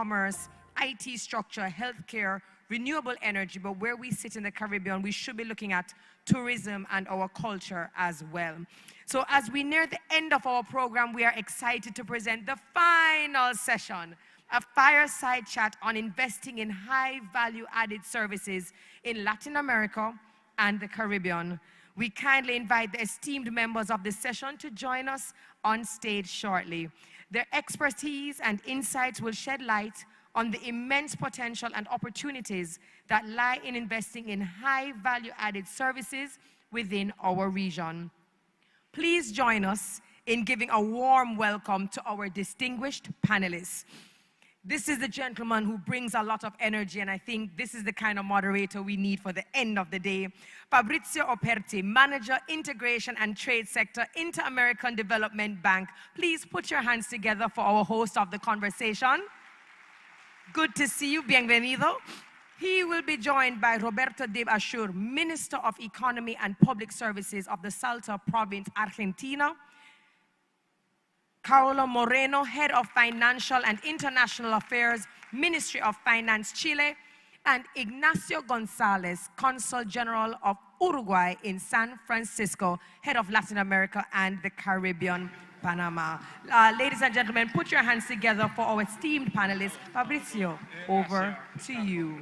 commerce, IT structure, healthcare, renewable energy, but where we sit in the Caribbean, we should be looking at tourism and our culture as well. So as we near the end of our program, we are excited to present the final session, a fireside chat on investing in high value added services in Latin America and the Caribbean. We kindly invite the esteemed members of this session to join us on stage shortly. Their expertise and insights will shed light on the immense potential and opportunities that lie in investing in high value added services within our region. Please join us in giving a warm welcome to our distinguished panelists. This is the gentleman who brings a lot of energy, and I think this is the kind of moderator we need for the end of the day. Fabrizio Operti, Manager, Integration and Trade Sector, Inter-American Development Bank. Please put your hands together for our host of the conversation. Good to see you, bienvenido. He will be joined by Roberto de Ashur, Minister of Economy and Public Services of the Salta Province, Argentina. Carola Moreno, Head of Financial and International Affairs, Ministry of Finance, Chile, and Ignacio Gonzalez, Consul General of Uruguay in San Francisco, Head of Latin America and the Caribbean, Panama. Ladies and gentlemen, put your hands together for our esteemed panelists. Fabrizio, over to you.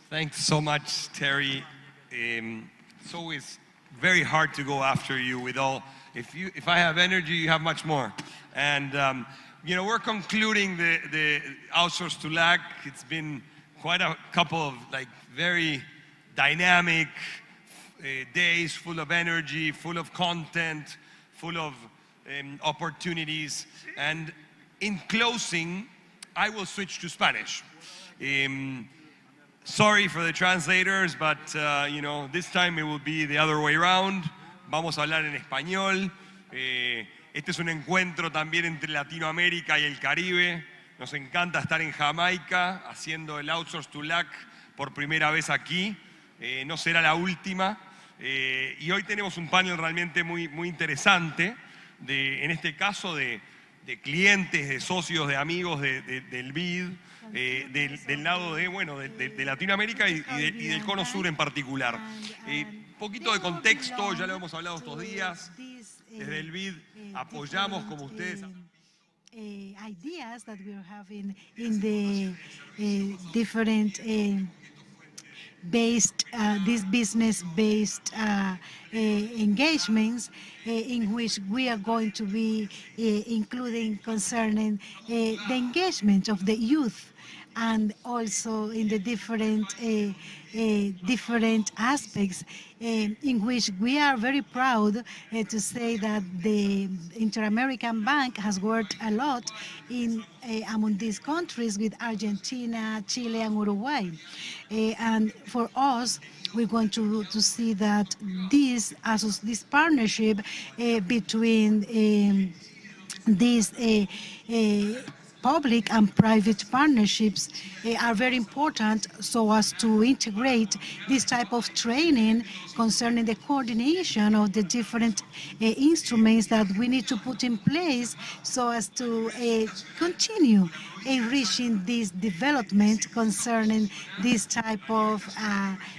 Thanks so much, Terry. It's always very hard to go after you with all. If I have energy, you have much more. And you know, we're concluding the outsource to LAC. It's been quite a couple of very dynamic days, full of energy, full of content, full of opportunities. And in closing, I will switch to Spanish. Sorry for the translators, but you know, this time it will be the other way around. Vamos a hablar en español. Este es un encuentro también entre Latinoamérica y el Caribe. Nos encanta estar en Jamaica haciendo el Outsource to LAC por primera vez aquí. No será la última. Y hoy tenemos un panel realmente muy interesante, en este caso de clientes, de socios, de amigos del BID, del lado de Latinoamérica y del Cono Sur en particular. Poquito de contexto, ya lo hemos hablado estos días. Desde el BID apoyamos, como ustedes. Ideas that we are having in the different these business-based engagements in which we are going to be including concerning the engagement of the youth, and also in the different aspects in which we are very proud to say that the Inter-American Bank has worked a lot in among these countries with Argentina, Chile, and Uruguay. And for us, we're going to see that this partnership between these public and private partnerships are very important, so as to integrate this type of training concerning the coordination of the different instruments that we need to put in place, so as to continue enriching this development concerning this type of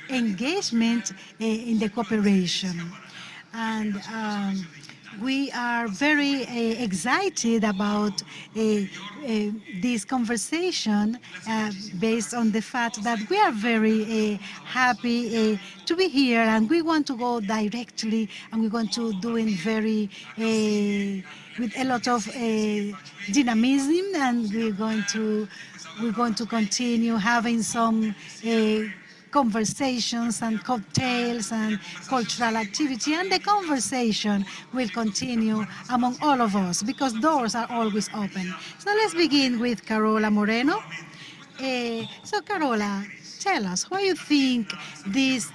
engagement in the cooperation. And we are very excited about this conversation based on the fact that we are very happy to be here, and we want to go directly, and we're going to do it very with a lot of dynamism, and we're going to continue having some conversations and cocktails and cultural activity, and the conversation will continue among all of us because doors are always open. So let's begin with Carola Moreno. So Carola, tell us why you think this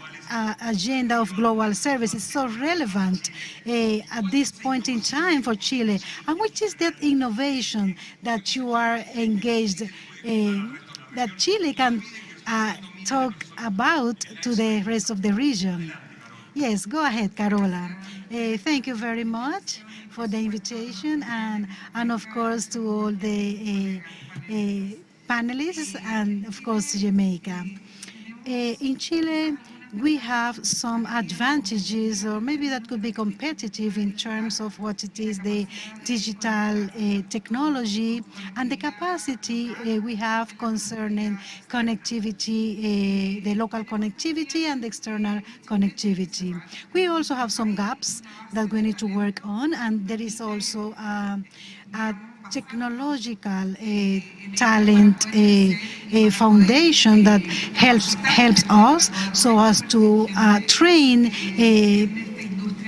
agenda of global service is so relevant at this point in time for Chile, and which is that innovation that you are engaged that Chile can talk about to the rest of the region. Yes, go ahead, Carola. Thank you very much for the invitation, and of course to all the panelists, and of course Jamaica. In Chile, we have some advantages, or maybe that could be competitive in terms of what it is the digital technology and the capacity we have concerning connectivity, the local connectivity and the external connectivity. We also have some gaps that we need to work on, and there is also a technological talent foundation that helps us so as to train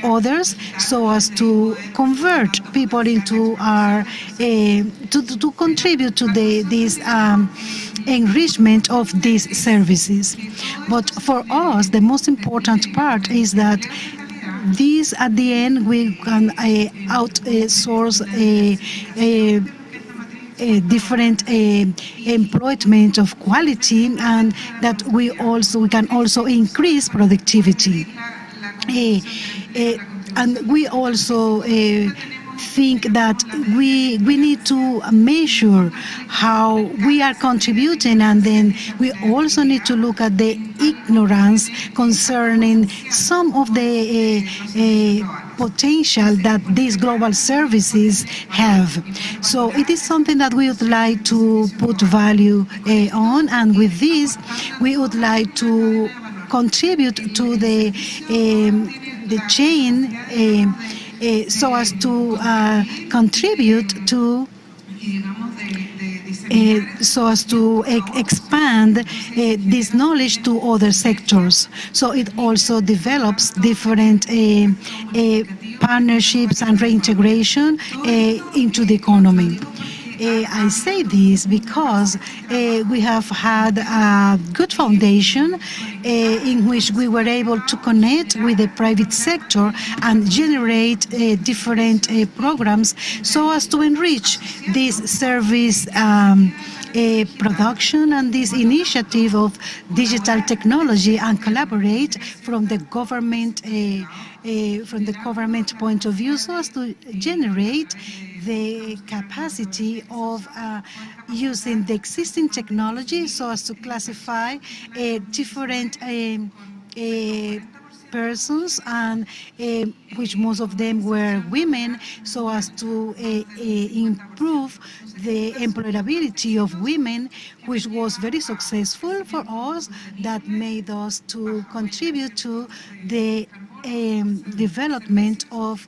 others, so as to convert people into our to contribute to this enrichment of these services. But for us, the most important part is that these, at the end, we can outsource a different employment of quality, and that we can also increase productivity. And we also think that we need to measure how we are contributing, and then we also need to look at the ignorance concerning some of the potential that these global services have. So it is something that we would like to put value on, and with this we would like to contribute to the chain so as to contribute to so as to expand this knowledge to other sectors. So it also develops different partnerships and reintegration into the economy. I say this because we have had a good foundation in which we were able to connect with the private sector and generate different programs so as to enrich this service production and this initiative of digital technology, and collaborate from the government point of view, so as to generate the capacity of using the existing technology so as to classify different persons, and which most of them were women, so as to improve the employability of women, which was very successful for us, that made us to contribute to the development of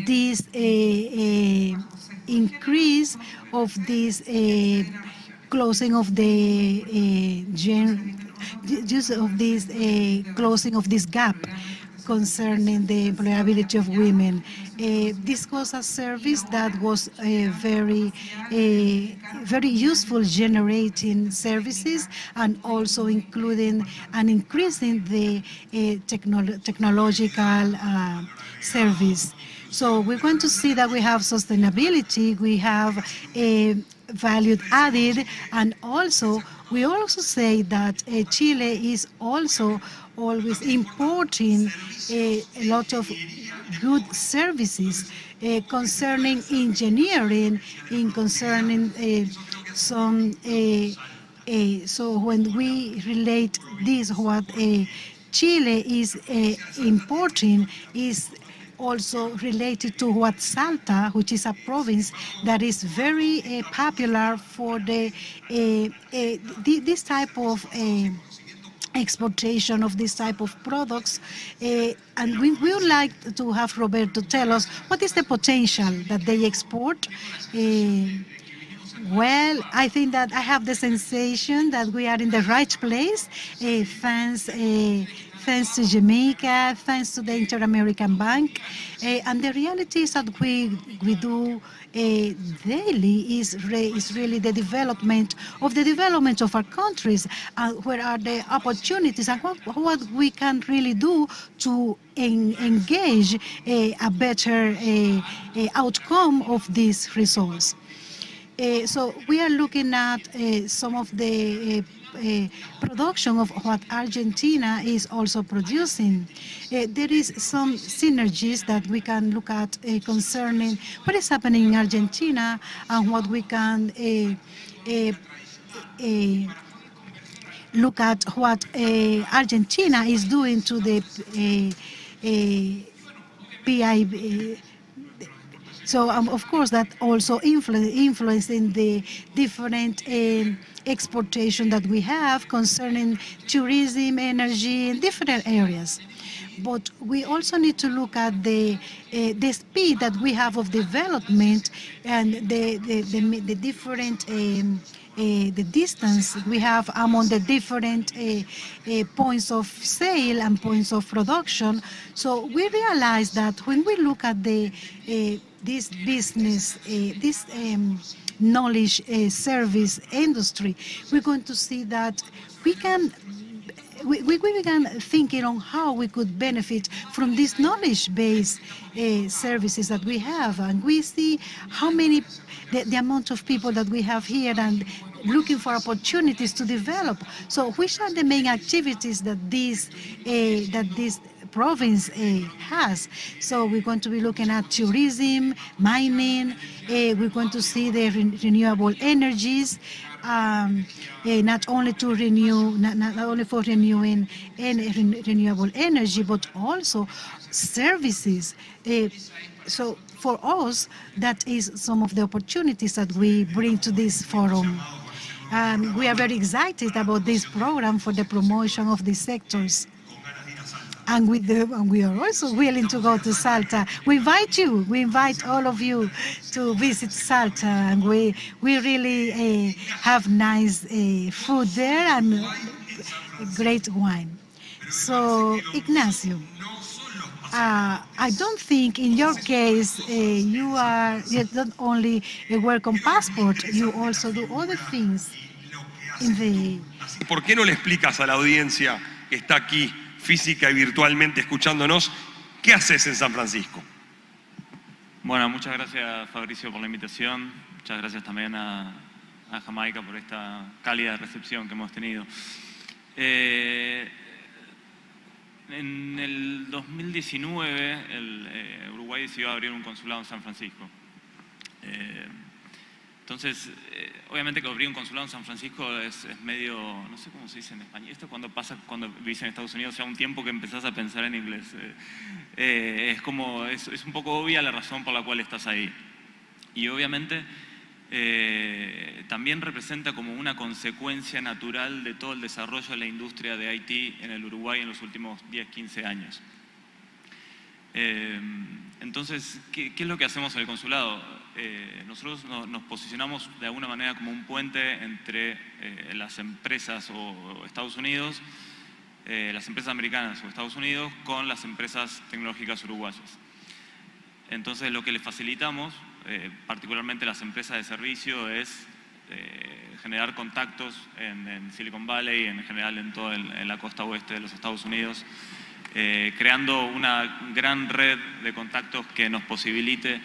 this increase of this closing of the closing of this gap concerning the employability of women. This was a service that was very useful, generating services, and also including and increasing the technological service. So we're going to see that we have sustainability, we have value added, and also we also say that Chile is also always importing a lot of good services concerning engineering, concerning some. So when we relate this, what Chile is importing is also related to what Salta, which is a province that is very popular for the this type of exportation of this type of products, and we would like to have Roberto tell us what is the potential that they export. Well, I think that I have the sensation that we are in the right place, thanks to Jamaica, thanks to the Inter-American Bank. And the reality is that we do daily is really the development of our countries, where are the opportunities, and what we can really do to engage a better outcome of these results. So we are looking at some of the production of what Argentina is also producing. There is some synergies that we can look at concerning what is happening in Argentina and what we can look at what Argentina is doing to the PIB. So of course that also influencing the different exportation that we have concerning tourism, energy, in different areas. But we also need to look at the speed that we have of development and the different the distance we have among the different points of sale and points of production. So we realize that when we look at the this business, this knowledge service industry, we're going to see that we began thinking on how we could benefit from these knowledge-based services that we have, and we see how many the amount of people that we have here and looking for opportunities to develop. So which are the main activities that this province has? So we're going to be looking at tourism, mining, we're going to see the renewable energies, not only to renew, not only for renewing renewable energy, but also services. So for us, that is some of the opportunities that we bring to this forum. We are very excited about this program for the promotion of these sectors. And we are also willing to go to Salta. We invite all of you to visit Salta, and we really have nice food there and great wine. So, Ignacio, I don't think in your case you don't only a welcome passport, you also do other things in the... ¿Por qué no le explicas a la audiencia que está aquí física y virtualmente escuchándonos, qué haces en San Francisco? Bueno, muchas gracias Fabricio por la invitación, muchas gracias también a Jamaica por esta cálida recepción que hemos tenido. En el 2019 Uruguay decidió abrir un consulado en San Francisco. Entonces, obviamente que abrir un consulado en San Francisco es medio, no sé cómo se dice en español, esto cuando pasa cuando vivís en Estados Unidos, ya un tiempo que empezás a pensar en inglés. Es un poco obvia la razón por la cual estás ahí. Y obviamente también representa como una consecuencia natural de todo el desarrollo de la industria de IT en el Uruguay en los últimos 10, 15 años. Entonces, ¿qué es lo que hacemos en el consulado? Nosotros nos posicionamos de alguna manera como un puente entre las empresas o Estados Unidos, las empresas americanas o Estados Unidos con las empresas tecnológicas uruguayas. Entonces lo que le facilitamos, particularmente las empresas de servicio, es generar contactos en Silicon Valley y en general en toda la costa oeste de los Estados Unidos, creando una gran red de contactos que nos posibilite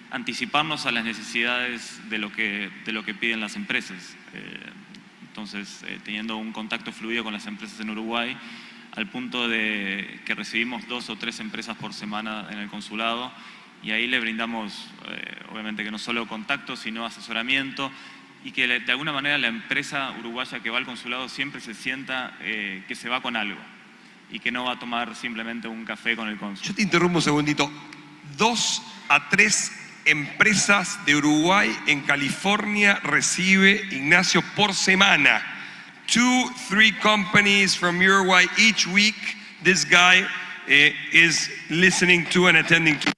anticiparnos a las necesidades de lo que piden las empresas. Entonces, teniendo un contacto fluido con las empresas en Uruguay, al punto de que recibimos 2 o 3 empresas por semana en el consulado, y ahí le brindamos, obviamente que no solo contacto, sino asesoramiento, y que de alguna manera la empresa uruguaya que va al consulado siempre se sienta que se va con algo, y que no va a tomar simplemente un café con el cónsul. Yo te interrumpo un segundito. 2 a 3 empresas de Uruguay en California recibe Ignacio por semana. 2, 3 companies from Uruguay each week. This guy is listening to and attending to.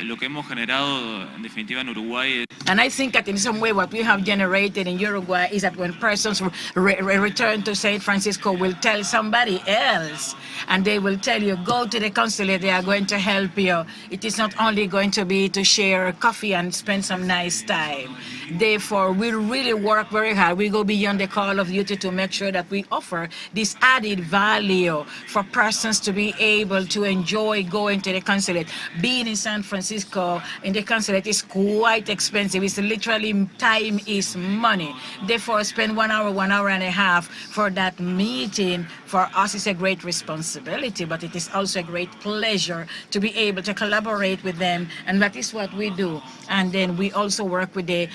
Lo que hemos generado en definitiva en Uruguay es... And I think that in some way what we have generated in Uruguay is that when persons return to San Francisco will tell somebody else, and they will tell you, go to the consulate, they are going to help you. It is not only going to be to share coffee and spend some nice time. Therefore, we really work very hard. We go beyond the call of duty to make sure that we offer this added value for persons to be able to enjoy going to the consulate. Being in San Francisco in the consulate is quite expensive. It's literally time is money. Therefore, spend 1 hour, 1 hour and a half for that meeting for us is a great responsibility, but it is also a great pleasure to be able to collaborate with them, and that is what we do. And then we also work with the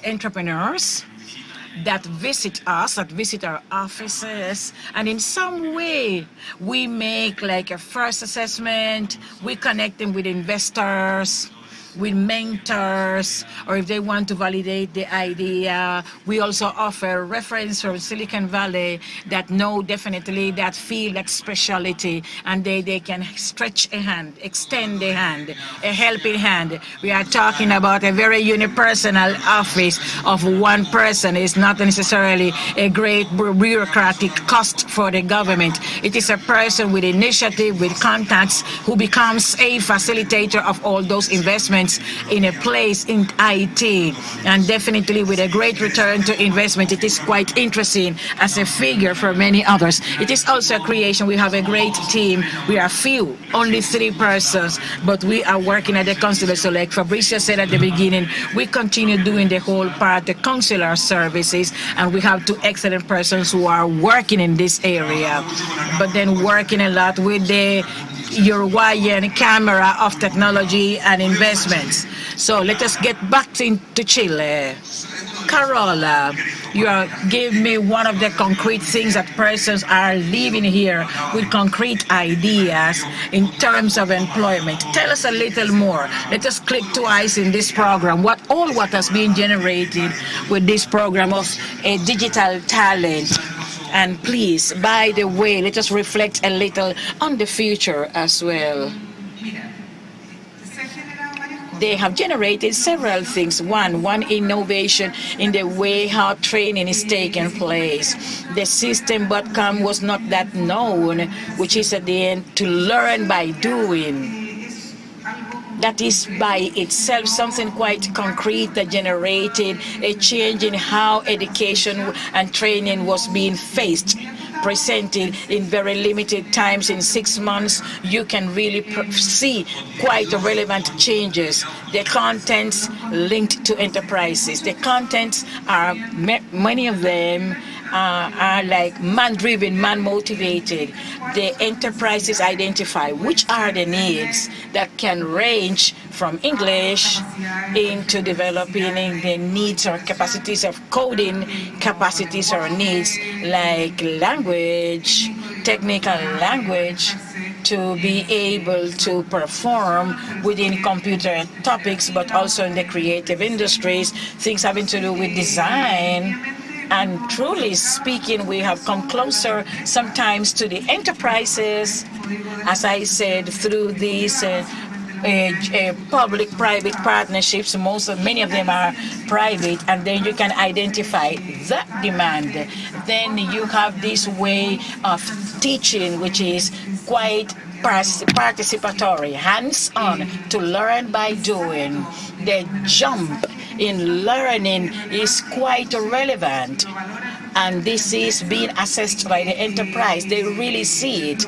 entrepreneurs that visit us, that visit our offices, and in some way we make like a first assessment, we connect them with investors, with mentors, or if they want to validate the idea. We also offer reference from Silicon Valley that know definitely that feel that specialty, and they can stretch a hand, extend a hand, a helping hand. We are talking about a very unipersonal office of one person. It's not necessarily a great bureaucratic cost for the government. It is a person with initiative, with contacts, who becomes a facilitator of all those investments in a place in IT, and definitely with a great return to investment. It is quite interesting as a figure for many others. It is also a creation. We have a great team. We are few, only 3 persons, but we are working at the consulate. So like Fabricio said at the beginning, we continue doing the whole part, the consular services, and we have 2 excellent persons who are working in this area, but then working a lot with the Uruguayan Camera of Technology and Investments. So let us get back into Chile. Carola, you gave me one of the concrete things that persons are living here with concrete ideas in terms of employment. Tell us a little more. Let us click twice in this program. What has been generated with this program of a digital talent. And please, by the way, let us reflect a little on the future as well. They have generated several things. One innovation in the way how training is taking place. The system.com was not that known, which is at the end to learn by doing. That is by itself something quite concrete that generated a change in how education and training was being faced, presented in very limited times. In 6 months, you can really see quite relevant changes. The contents linked to enterprises. The contents are, many of them are like man-driven, man-motivated. The enterprises identify which are the needs that can range from English into developing the needs or capacities of coding, capacities or needs like language, technical language, to be able to perform within computer topics, but also in the creative industries, things having to do with design. And truly speaking, we have come closer sometimes to the enterprises, as I said, through these public-private partnerships. Many of them are private, and then you can identify the demand. Then you have this way of teaching, which is quite participatory, hands-on, to learn by doing. The jump in learning is quite relevant, and this is being assessed by the enterprise. They really see it,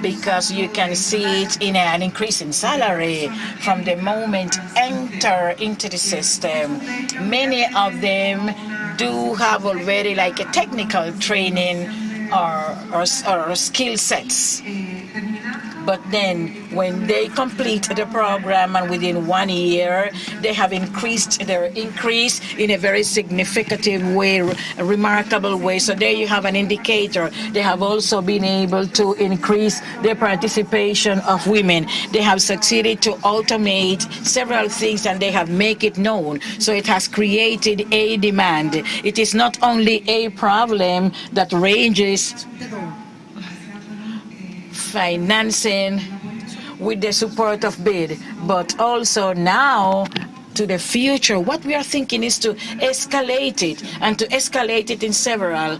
because you can see it in an increase in salary from the moment enter into the system. Many of them do have already like a technical training or skill sets. But then when they complete the program and within 1 year, they have increased their increase in a very significant way, a remarkable way. So there you have an indicator. They have also been able to increase the participation of women. They have succeeded to automate several things, and they have made it known. So it has created a demand. It is not only a problem that ranges financing with the support of BID, but also now to the future. What we are thinking is to escalate it, and to escalate it in several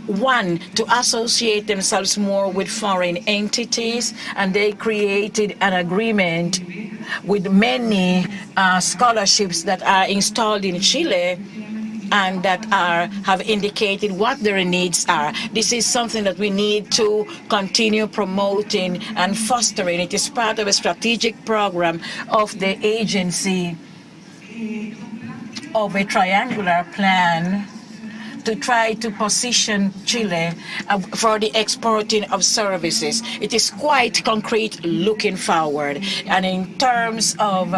one, to associate themselves more with foreign entities, and they created an agreement with many scholarships that are installed in Chile and that have indicated what their needs are. This is something that we need to continue promoting and fostering. It is part of a strategic program of the agency of a triangular plan to try to position Chile for the exporting of services. It is quite concrete looking forward. And in terms of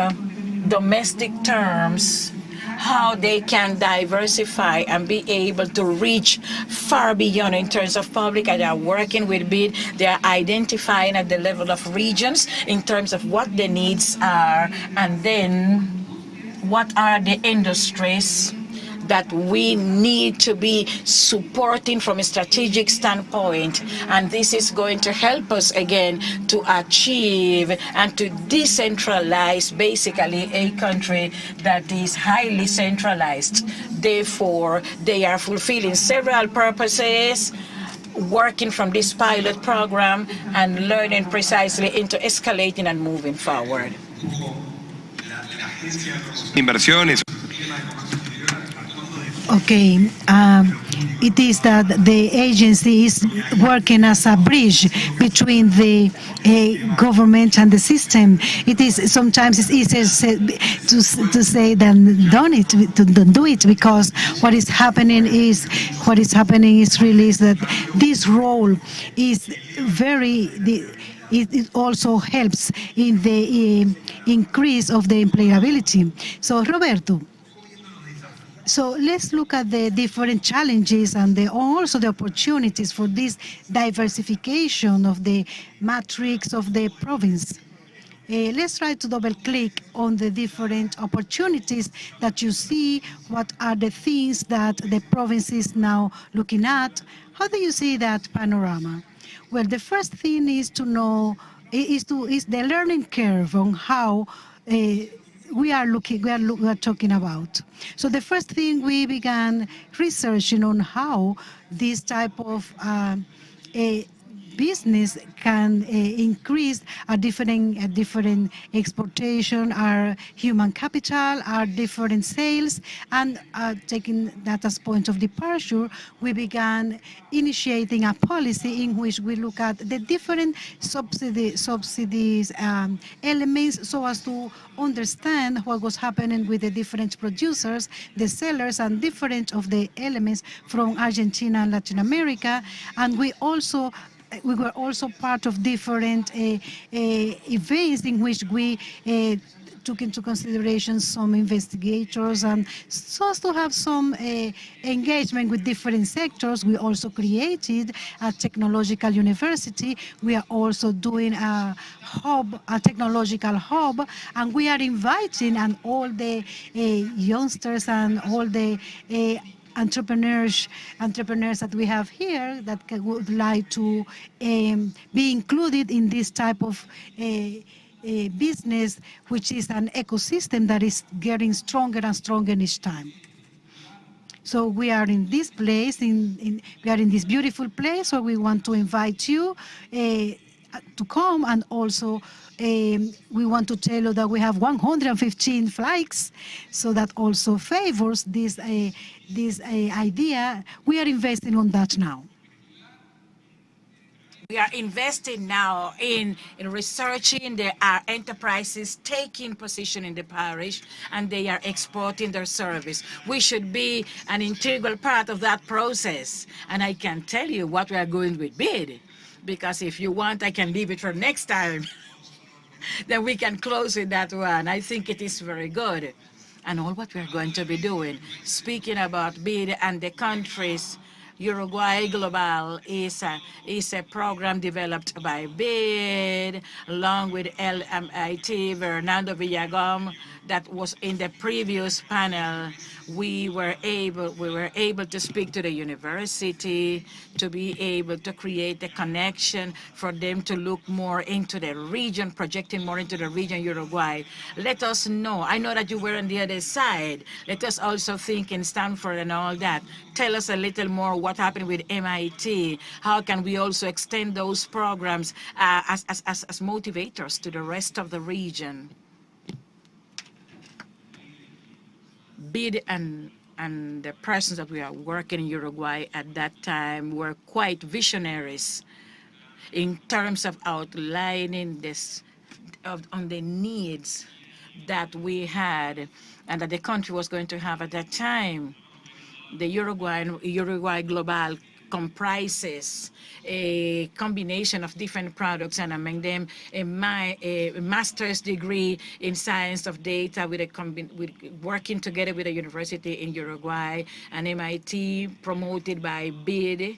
domestic terms, how they can diversify and be able to reach far beyond in terms of public. And they are working with BID. They are identifying at the level of regions in terms of what the needs are, and then what are the industries that we need to be supporting from a strategic standpoint. And this is going to help us again to achieve and to decentralize basically a country that is highly centralized. Therefore, they are fulfilling several purposes, working from this pilot program and learning precisely into escalating and moving forward. Inversiones. Okay, it is that the agency is working as a bridge between the government and the system. It is sometimes it's easier to say than to do it, because what is happening is really is that this role is very. It also helps in the increase of the employability. So Roberto. So let's look at the different challenges and also the opportunities for this diversification of the matrix of the province. Let's try to double click on the different opportunities that you see. What are the things that the province is now looking at? How do you see that panorama? Well, the first thing is to know is the learning curve on how we are talking about. So the first thing, we began researching on how this type of business can increase a different exportation, our human capital, our different sales, and taking that as point of departure, we began initiating a policy in which we look at the different subsidies elements, so as to understand what was happening with the different producers, the sellers, and different of the elements from Argentina and Latin America. And we were also part of different events in which we took into consideration some investigators, and so as to have some engagement with different sectors. We also created a technological university. We are also doing a technological hub, and we are inviting all the youngsters and all the entrepreneurs that we have here that would like to be included in this type of business, which is an ecosystem that is getting stronger and stronger each time. So we are in this place, we are in this beautiful place where we want to invite you to come, and also we want to tell you that we have 115 flights, so that also favors this idea. We are investing on that now. We are investing now in researching. There are enterprises taking position in the parish, and they are exporting their service. We should be an integral part of that process. And I can tell you what we are going with BID, because if you want, I can leave it for next time. Then we can close with that one. I think it is very good. And all what we're going to be doing, speaking about BID and the countries, Uruguay Global is a program developed by BID along with LMIT, Fernando Villagom, that was in the previous panel, we were able to speak to the university, to be able to create a connection for them to look more into the region, projecting more into the region Uruguay. Let us know. I know that you were on the other side. Let us also think in Stanford and all that. Tell us a little more what happened with MIT. How can we also extend those programs as motivators to the rest of the region? BID and the persons that we are working in Uruguay at that time were quite visionaries in terms of outlining this on the needs that we had and that the country was going to have at that time. The Uruguay Global comprises a combination of different products, and among them a master's degree in science of data with working together with a university in Uruguay, and MIT promoted by BID.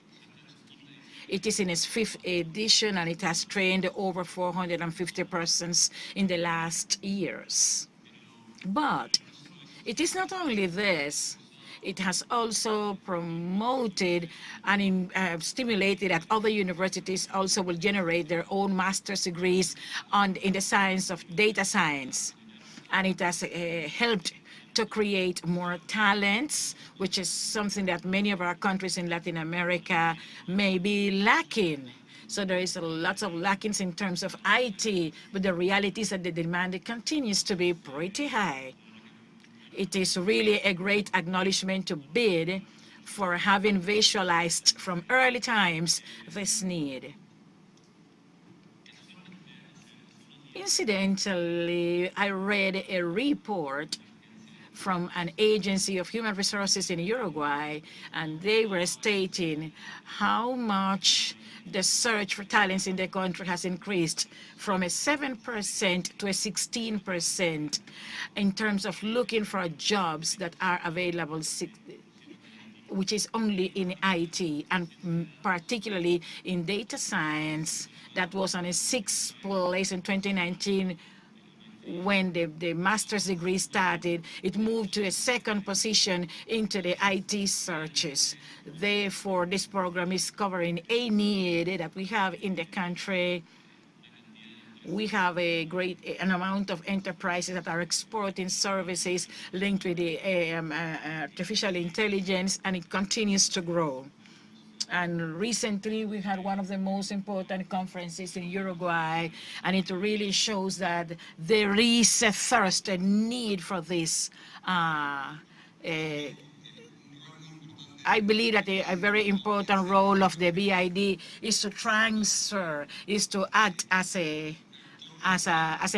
It is in its 5th edition, and it has trained over 450 persons in the last years. But it is not only this. It has also promoted and stimulated that other universities also will generate their own master's degrees in the science of data science. And it has helped to create more talents, which is something that many of our countries in Latin America may be lacking. So there is lots of lackings in terms of IT, but the reality is that the demand continues to be pretty high. It is really a great acknowledgement to BID for having visualized from early times this need. Incidentally, I read a report from an agency of human resources in Uruguay, and they were stating how much the search for talents in the country has increased from a 7% to a 16% in terms of looking for jobs that are available, which is only in IT, and particularly in data science. That was on a 6th place in 2019 when the master's degree started. It moved to a 2nd position into the IT searches. Therefore, this program is covering a need that we have in the country. We have an amount of enterprises that are exporting services linked with the artificial intelligence, and it continues to grow. And recently, we had one of the most important conferences in Uruguay, and it really shows that there is a thirst, a need for this. I believe that a very important role of the BID is to transfer, is to act as a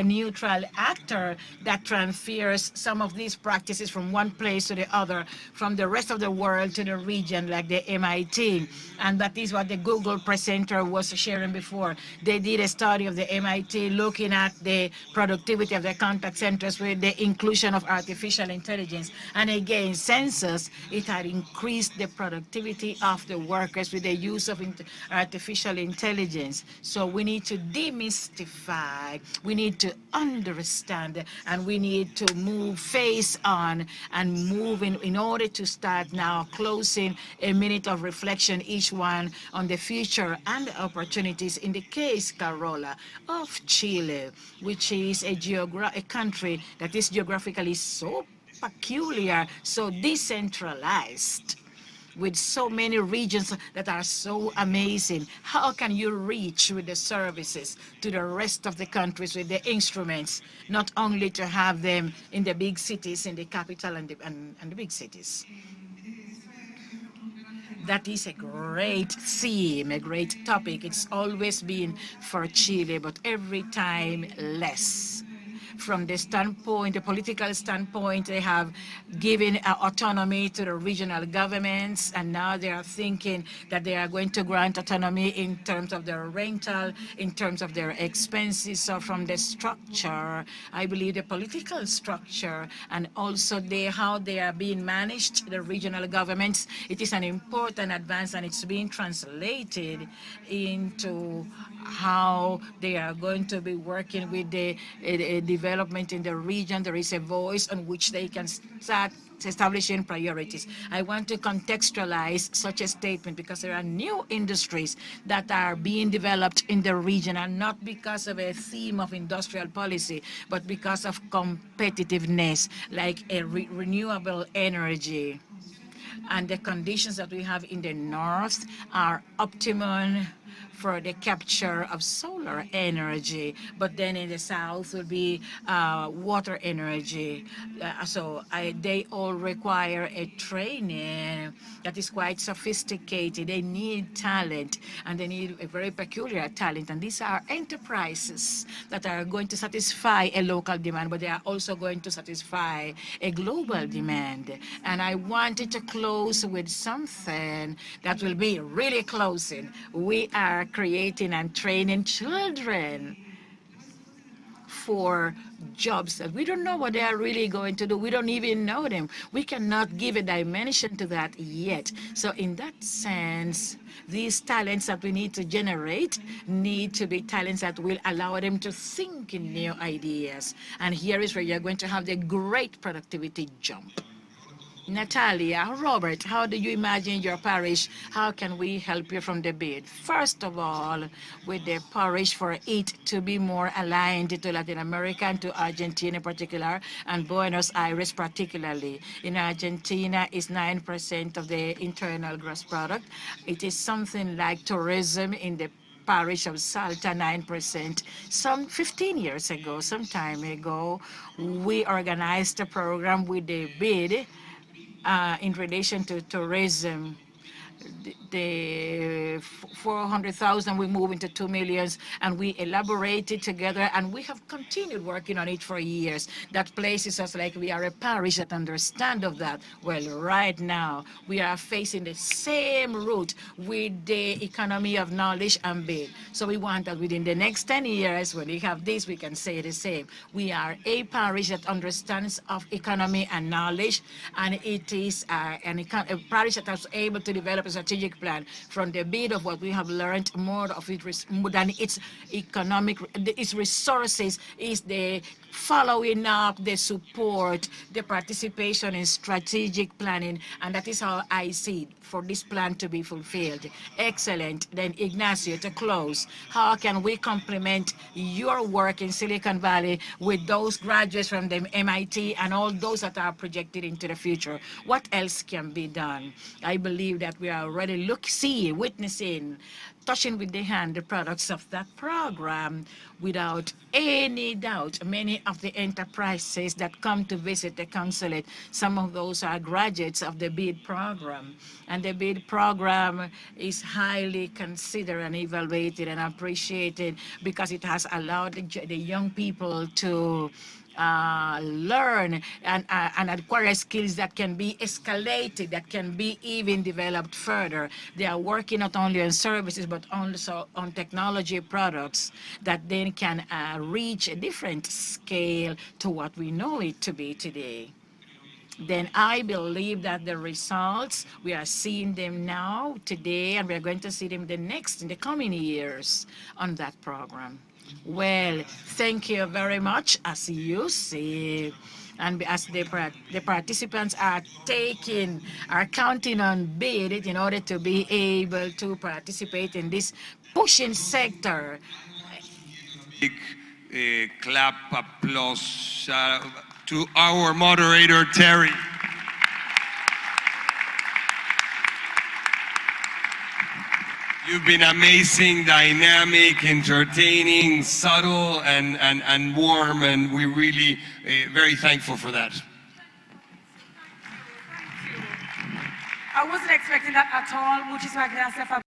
neutral actor that transfers some of these practices from one place to the other, from the rest of the world to the region, like the MIT. And that is what the Google presenter was sharing before. They did a study of the MIT looking at the productivity of the contact centers with the inclusion of artificial intelligence. And again, census, it had increased the productivity of the workers with the use of artificial intelligence. So we need to demystify, we need to understand, and we need to move face on and move in order to start now closing a minute of reflection, each one on the future and opportunities in the case, Carola, of Chile, which is a country that is geographically so peculiar, so decentralized, with so many regions that are so amazing. How can you reach with the services to the rest of the countries with the instruments, not only to have them in the big cities, in the capital and the big cities? That is a great theme, a great topic. It's always been for Chile, but every time less. From the standpoint, the political standpoint, they have given autonomy to the regional governments, and now they are thinking that they are going to grant autonomy in terms of their rental, in terms of their expenses. So from the structure, I believe the political structure, and also how they are being managed, the regional governments, it is an important advance, and it's being translated into how they are going to be working with the development development in the region. There is a voice on which they can start establishing priorities. I want to contextualize such a statement because there are new industries that are being developed in the region, and not because of a theme of industrial policy, but because of competitiveness, like a renewable energy. And the conditions that we have in the north are optimum for the capture of solar energy, but then in the south will be water energy. They all require a training that is quite sophisticated. They need talent, and they need a very peculiar talent. And these are enterprises that are going to satisfy a local demand, but they are also going to satisfy a global demand. And I wanted to close with something that will be really closing. We are creating and training children for jobs that we don't know what they are really going to do. We don't even know them. We cannot give a dimension to that yet. So in that sense, these talents that we need to generate need to be talents that will allow them to think in new ideas. And here is where you're going to have the great productivity jump. Natalia, Robert, how do you imagine your parish? How can we help you from the bid? First of all, with the parish, for it to be more aligned to Latin America and to Argentina in particular, and Buenos Aires particularly. In Argentina, it's 9% of the internal gross product. It is something like tourism in the parish of Salta, 9%. Some 15 years ago, some time ago, we organized a program with the bid in relation to tourism. The 400,000 we move into 2 million, and we elaborated together, and we have continued working on it for years. That places us like we are a parish that understand of that. Well, right now we are facing the same route with the economy of knowledge and bid. So we want that within the next 10 years, when we have this, we can say the same. We are a parish that understands of economy and knowledge, and it is a parish that is able to develop a strategic plan from the bid of what we have learned. More of it than its economic, its resources is the following up, the support, the participation in strategic planning, and that is how I see it for this plan to be fulfilled. Excellent. Then Ignacio, to close, how can we complement your work in Silicon Valley with those graduates from the MIT and all those that are projected into the future? What else can be done? I believe that we are already witnessing, touching with the hand the products of that program. Without any doubt, many of the enterprises that come to visit the consulate, some of those are graduates of the BID program. And the BID program is highly considered and evaluated and appreciated because it has allowed the young people to learn and acquire skills that can be escalated, that can be even developed further. They are working not only on services, but also on technology products that then can reach a different scale to what we know it to be today. Then I believe that the results, we are seeing them now, today, and we're going to see them in the coming years on that program. Well, thank you very much. As you see, and as the participants are counting on BID in order to be able to participate in this pushing sector. Big clap, applause to our moderator, Terry. You've been amazing, dynamic, entertaining, subtle, and warm, and we're really very thankful for that. I wasn't expecting that at all. Muchísimas gracias.